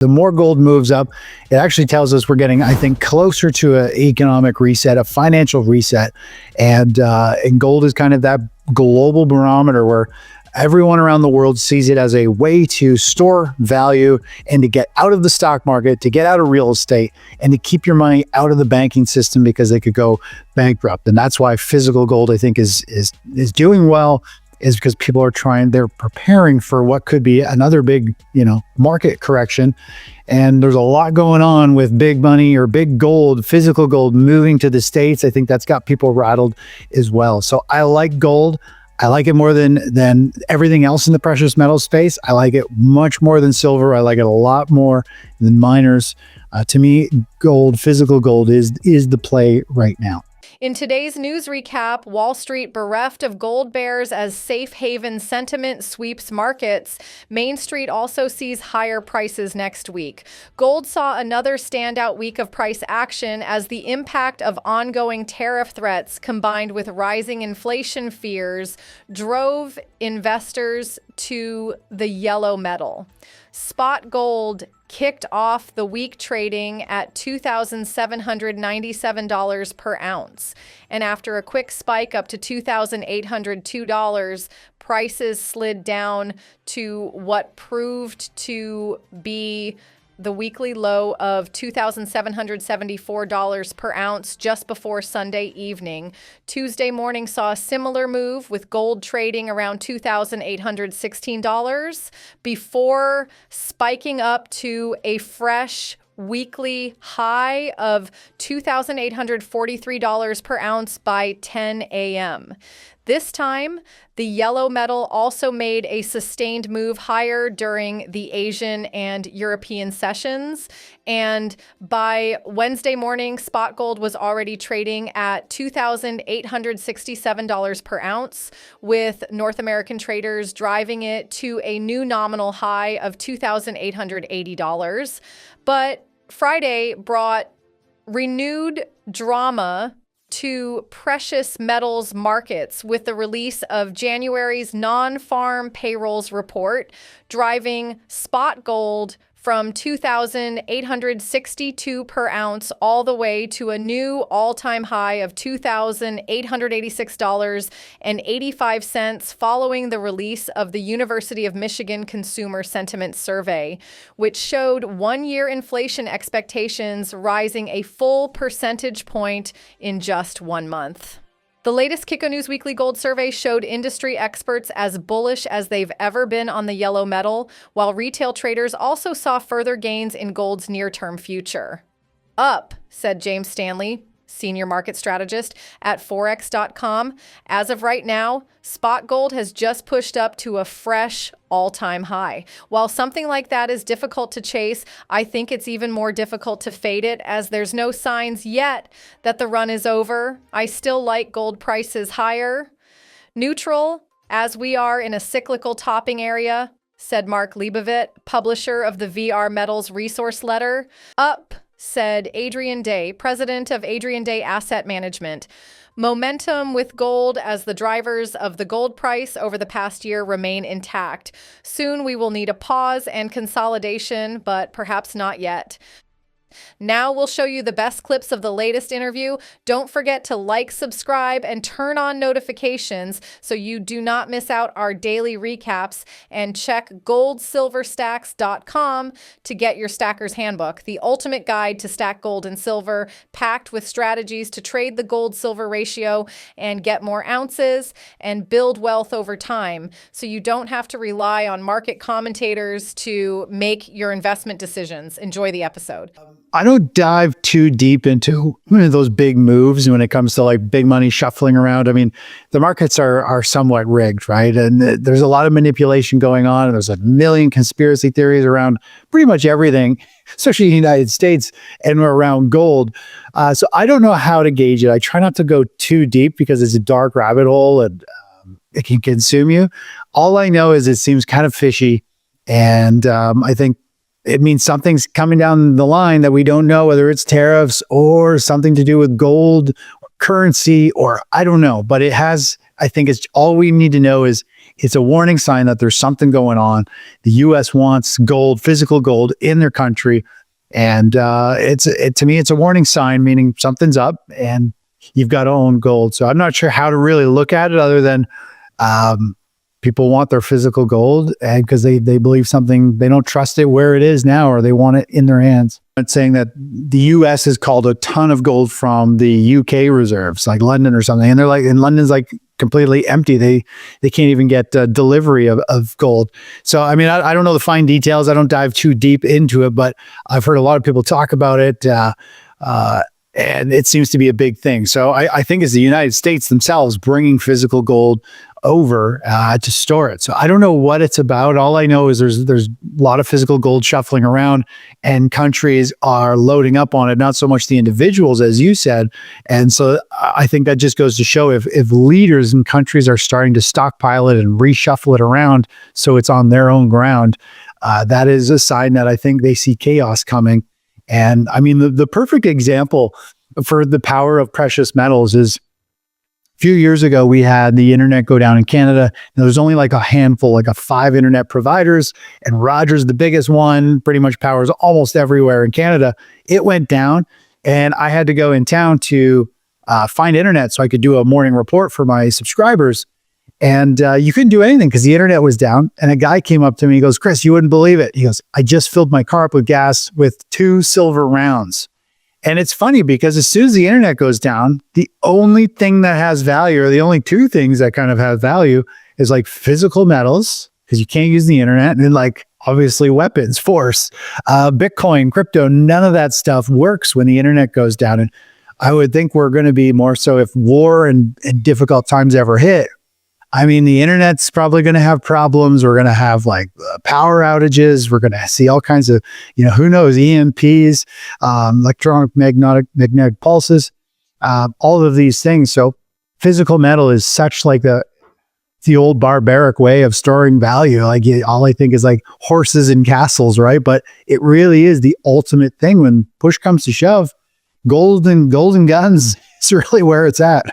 The more gold moves up, it actually tells us we're getting, I think, closer to an economic reset, a financial reset. And gold is kind of that global barometer where everyone around the world sees it as a way to store value and to get out of the stock market, to get out of real estate, and to keep your money out of the banking system because they could go bankrupt. And that's why physical gold, I think, is doing well, is because people are they're preparing for what could be another big, market correction. And there's a lot going on with big money or big gold, physical gold moving to the States. I think that's got people rattled as well. So I like gold. I like it more than everything else in the precious metal space. I like it much more than silver. I like it a lot more than miners. To me, gold, physical gold is the play right now. In today's news recap, Wall Street bereft of gold bears as safe haven sentiment sweeps markets. Main Street also sees higher prices next week. Gold saw another standout week of price action as the impact of ongoing tariff threats combined with rising inflation fears drove investors to the yellow metal. Spot gold kicked off the week trading at $2,797 per ounce. And after a quick spike up to $2,802, prices slid down to what proved to be the weekly low of $2,774 per ounce just before Sunday evening. Tuesday morning saw a similar move with gold trading around $2,816 before spiking up to a fresh weekly high of $2,843 per ounce by 10 a.m. This time, the yellow metal also made a sustained move higher during the Asian and European sessions. And by Wednesday morning, spot gold was already trading at $2,867 per ounce, with North American traders driving it to a new nominal high of $2,880. But Friday brought renewed drama to precious metals markets with the release of January's non-farm payrolls report, driving spot gold from $2,862 per ounce all the way to a new all-time high of $2,886.85 following the release of the University of Michigan Consumer Sentiment Survey, which showed one-year inflation expectations rising a full percentage point in just 1 month. The latest Kiko News Weekly Gold Survey showed industry experts as bullish as they've ever been on the yellow metal, while retail traders also saw further gains in gold's near-term future. Up, said James Stanley, senior market strategist at Forex.com. As of right now, spot gold has just pushed up to a fresh all-time high. While something like that is difficult to chase, I think it's even more difficult to fade it, as there's no signs yet that the run is over. I still like gold prices higher. Neutral, as we are in a cyclical topping area, said Mark Leibovit, publisher of the VR Metals Resource Letter. Up, said Adrian Day, president of Adrian Day Asset Management. Momentum with gold as the drivers of the gold price over the past year remain intact. Soon we will need a pause and consolidation, but perhaps not yet. Now we'll show you the best clips of the latest interview. Don't forget to like, subscribe, and turn on notifications so you do not miss out our daily recaps, and check goldsilverstacks.com to get your Stacker's Handbook, the ultimate guide to stack gold and silver, packed with strategies to trade the gold-silver ratio and get more ounces and build wealth over time, so you don't have to rely on market commentators to make your investment decisions. Enjoy the episode. I don't dive too deep into those big moves when it comes to like big money shuffling around. I mean, the markets are somewhat rigged, right? And there's a lot of manipulation going on. And there's a million conspiracy theories around pretty much everything, especially in the United States and around gold. So I don't know how to gauge it. I try not to go too deep because it's a dark rabbit hole and it can consume you. All I know is it seems kind of fishy. And I think it means something's coming down the line that we don't know, whether it's tariffs or something to do with gold or currency, or I don't know, but it has I think it's all we need to know is it's a warning sign that there's something going on. The U.S. wants gold, physical gold in their country. And to me, it's a warning sign, meaning something's up and you've got to own gold. So I'm not sure how to really look at it other than people want their physical gold and because they believe something, they don't trust it where it is now, or they want it in their hands. I'm saying that the US has called a ton of gold from the UK reserves, like London or something. And they're like, and London's like completely empty. They can't even get delivery of gold. So, I mean, I don't know the fine details. I don't dive too deep into it, but I've heard a lot of people talk about it. And it seems to be a big thing. So I think it's the United States themselves bringing physical gold over to store it. So I don't know what it's about. All I know is there's a lot of physical gold shuffling around and countries are loading up on it, not so much the individuals, as you said. And so I think that just goes to show if leaders in countries are starting to stockpile it and reshuffle it around so it's on their own ground, that is a sign that I think they see chaos coming. And I mean, the perfect example for the power of precious metals is a few years ago, we had the internet go down in Canada. There was only like a handful, like 5 internet providers, and Rogers, the biggest one, pretty much powers almost everywhere in Canada. It went down, and I had to go in town to find internet so I could do a morning report for my subscribers. And you couldn't do anything because the internet was down. And a guy came up to me, he goes, "Chris, you wouldn't believe it." He goes, "I just filled my car up with gas with 2 silver rounds." And it's funny because as soon as the internet goes down, the only thing that has value, or the only 2 things that kind of have value, is like physical metals, because you can't use the internet, and then like obviously weapons, force, Bitcoin, crypto, none of that stuff works when the internet goes down. And I would think we're going to be more so if war and difficult times ever hit. I mean, the internet's probably going to have problems. We're going to have like power outages. We're going to see all kinds of, who knows, EMPs, electronic magnetic pulses, all of these things. So physical metal is such like the old barbaric way of storing value. Like all I think is like horses and castles, right? But it really is the ultimate thing when push comes to shove. Gold and guns is really where it's at.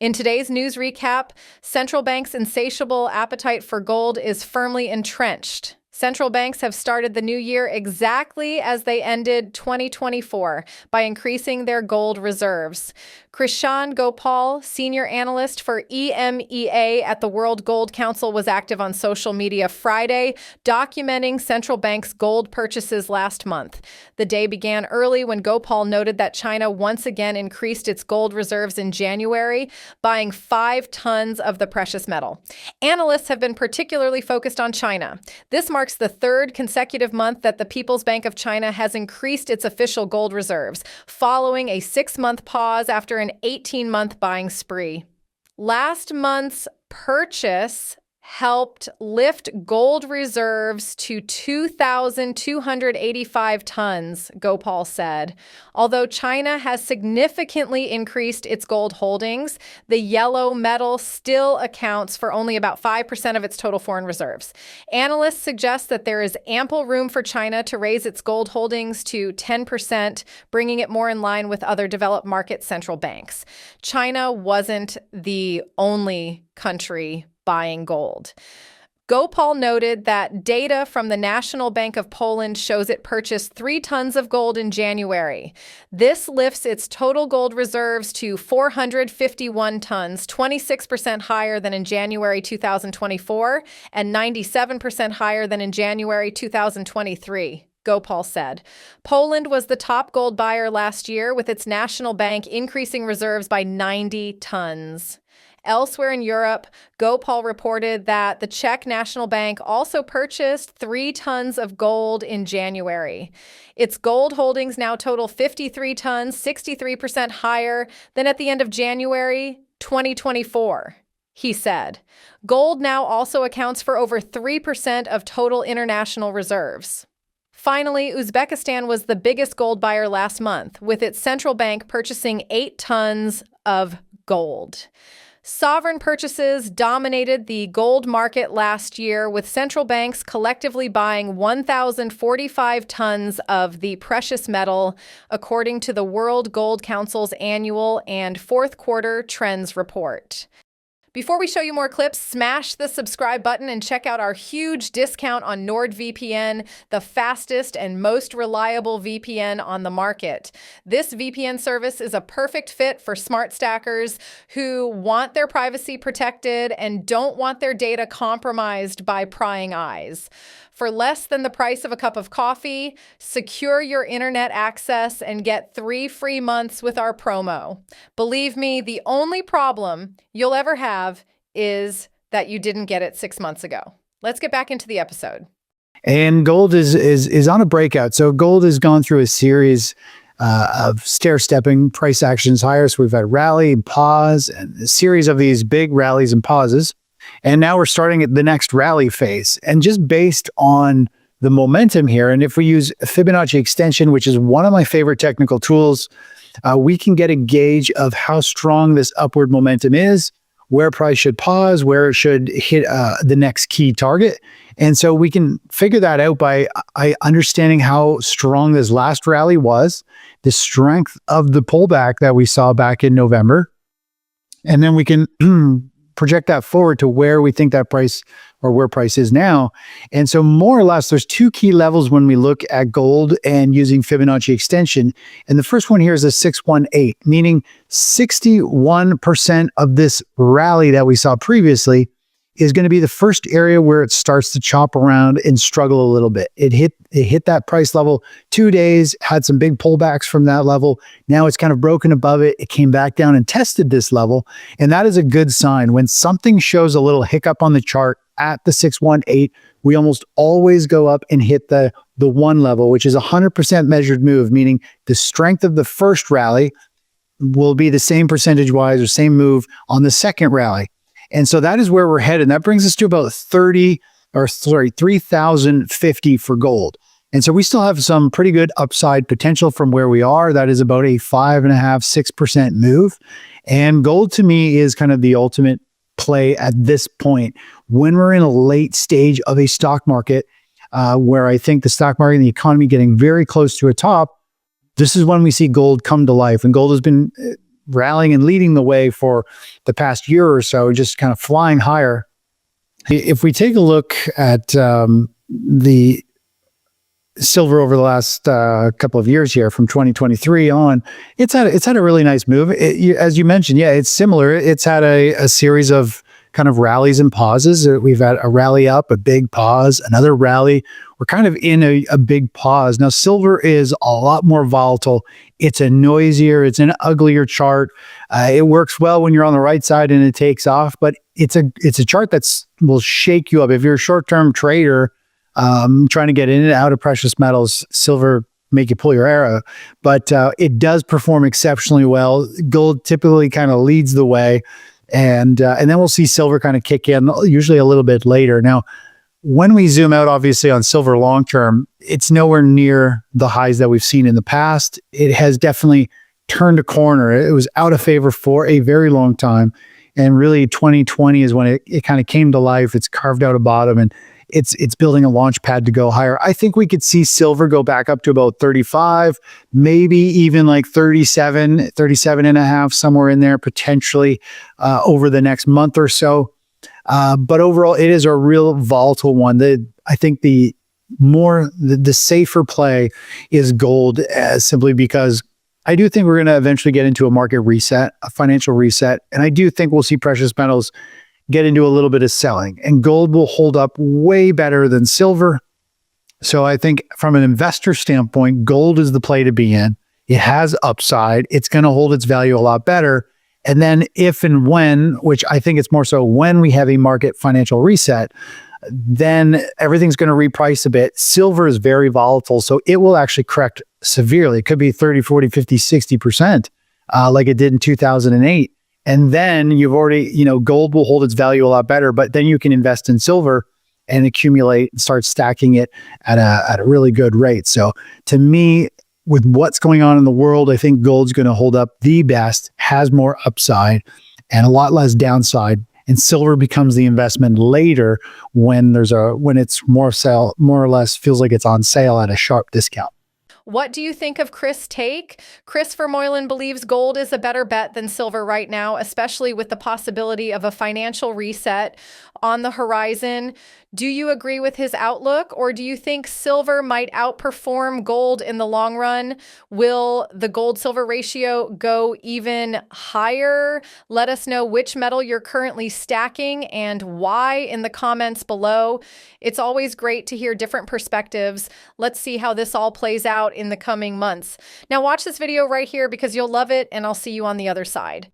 In today's news recap, central banks' insatiable appetite for gold is firmly entrenched. Central banks have started the new year exactly as they ended 2024 by increasing their gold reserves. Krishan Gopal, senior analyst for EMEA at the World Gold Council, was active on social media Friday, documenting central banks' gold purchases last month. The day began early when Gopal noted that China once again increased its gold reserves in January, buying 5 tons of the precious metal. Analysts have been particularly focused on China. This marks the 3rd consecutive month that the People's Bank of China has increased its official gold reserves, following a 6-month pause after an 18-month buying spree. Last month's purchase helped lift gold reserves to 2,285 tons, Gopal said. Although China has significantly increased its gold holdings, the yellow metal still accounts for only about 5% of its total foreign reserves. Analysts suggest that there is ample room for China to raise its gold holdings to 10%, bringing it more in line with other developed market central banks. China wasn't the only country buying gold. Gopal noted that data from the National Bank of Poland shows it purchased 3 tons of gold in January. This lifts its total gold reserves to 451 tons, 26% higher than in January 2024 and 97% higher than in January 2023. Gopal said. Poland was the top gold buyer last year, with its national bank increasing reserves by 90 tons. Elsewhere in Europe, Gopal reported that the Czech National Bank also purchased 3 tons of gold in January. Its gold holdings now total 53 tons, 63% higher than at the end of January 2024, he said. Gold now also accounts for over 3% of total international reserves. Finally, Uzbekistan was the biggest gold buyer last month, with its central bank purchasing 8 tons of gold. Sovereign purchases dominated the gold market last year, with central banks collectively buying 1,045 tons of the precious metal, according to the World Gold Council's annual and 4th quarter trends report. Before we show you more clips, smash the subscribe button and check out our huge discount on NordVPN, the fastest and most reliable VPN on the market. This VPN service is a perfect fit for smart stackers who want their privacy protected and don't want their data compromised by prying eyes. For less than the price of a cup of coffee, secure your internet access and get 3 free months with our promo. Believe me, the only problem you'll ever have is that you didn't get it 6 months ago. Let's get back into the episode. And gold is on a breakout. So gold has gone through a series of stair-stepping price actions higher. So we've had rally, pause, and a series of these big rallies and pauses. And now we're starting at the next rally phase. And just based on the momentum here, and if we use Fibonacci extension, which is one of my favorite technical tools, we can get a gauge of how strong this upward momentum is, where price should pause, where it should hit the next key target. And so we can figure that out by understanding how strong this last rally was, the strength of the pullback that we saw back in November. And then we can project that forward to where we think that price or where price is now. And so more or less, there's 2 key levels when we look at gold and using Fibonacci extension. And the first one here is a 618, meaning 61% of this rally that we saw previously is going to be the first area where it starts to chop around and struggle a little bit. It hit that price level 2 days, had some big pullbacks from that level. Now it's kind of broken above it. It came back down and tested this level. And that is a good sign. When something shows a little hiccup on the chart at the 618, we almost always go up and hit the 1 level, which is a 100% measured move, meaning the strength of the first rally will be the same percentage-wise or same move on the second rally. And so that is where we're headed. And that brings us to about 3,050 for gold. And so we still have some pretty good upside potential from where we are. That is about a 5.5–6% move. And gold to me is kind of the ultimate play at this point when we're in a late stage of a stock market where I think the stock market and the economy getting very close to a top. This is when we see gold come to life. And gold has been rallying and leading the way for the past year or so, just kind of flying higher. If we take a look at the silver over the last couple of years here from 2023 on, it's had a really nice move. As you mentioned, yeah, it's similar. It's had a series of kind of rallies and pauses. We've had a rally up, a big pause, another rally. We're kind of in a big pause. Now, silver is a lot more volatile. It's a noisier, it's an uglier chart. It works well when you're on the right side and it takes off, but it's a chart that will shake you up. If you're a short-term trader trying to get in and out of precious metals, silver make you pull your arrow, but it does perform exceptionally well. Gold typically kind of leads the way. And then we'll see silver kind of kick in usually a little bit later. Now, when we zoom out, obviously on silver long term, it's nowhere near the highs that we've seen in the past. It has definitely turned a corner. It was out of favor for a very long time. And really 2020 is when it kind of came to life. It's carved out a bottom and it's building a launch pad to go higher. I think we could see silver go back up to about 35, maybe even like 37 and a half, somewhere in there potentially over the next month or so. But overall, it is a real volatile one. I think the safer play is gold, simply because I do think we're going to eventually get into a market reset, a financial reset. And I do think we'll see precious metals get into a little bit of selling, and gold will hold up way better than silver. So I think from an investor standpoint, gold is the play to be in. It has upside. It's going to hold its value a lot better. And then if and when, which I think it's more so when we have a market financial reset, then everything's going to reprice a bit. Silver is very volatile, so it will actually correct severely. It could be 30, 40, 50, 60%, like it did in 2008. And then you've already, gold will hold its value a lot better, but then you can invest in silver and accumulate and start stacking it at a really good rate. So to me, with what's going on in the world, I think gold's going to hold up the best, has more upside and a lot less downside. And silver becomes the investment later when it's more or less feels like it's on sale at a sharp discount. What do you think of Chris' take? Chris Vermeulen believes gold is a better bet than silver right now, especially with the possibility of a financial reset on the horizon. Do you agree with his outlook, or do you think silver might outperform gold in the long run? Will the gold-silver ratio go even higher? Let us know which metal you're currently stacking and why in the comments below. It's always great to hear different perspectives. Let's see how this all plays out in the coming months. Now watch this video right here because you'll love it, and I'll see you on the other side.